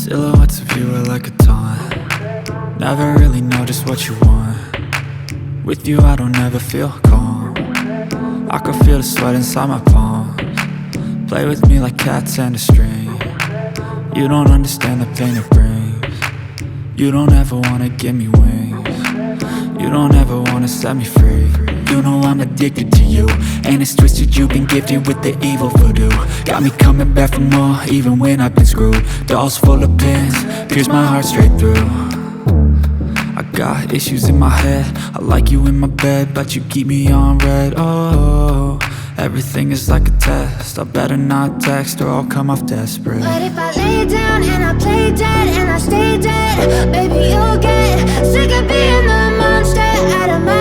Silhouettes of you are like a taunt. Never really know just what you want. With you I don't ever feel calm. I can feel the sweat inside my palms. Play with me like cats and a string. You don't understand the pain it brings. You don't ever wanna give me wings. You don't ever wanna set me free. You know I'm addicted to you, and it's twisted, you've been gifted with the evil voodoo. Got me coming back for more, even when I've been screwed. Dolls full of pins, pierce my heart straight through. I got issues in my head, I like you in my bed, but you keep me on red. Oh, everything is like a test, I better not text or I'll come off desperate. But if I lay down and I play dead and I stay dead, baby you'll get sick of being the monster out of my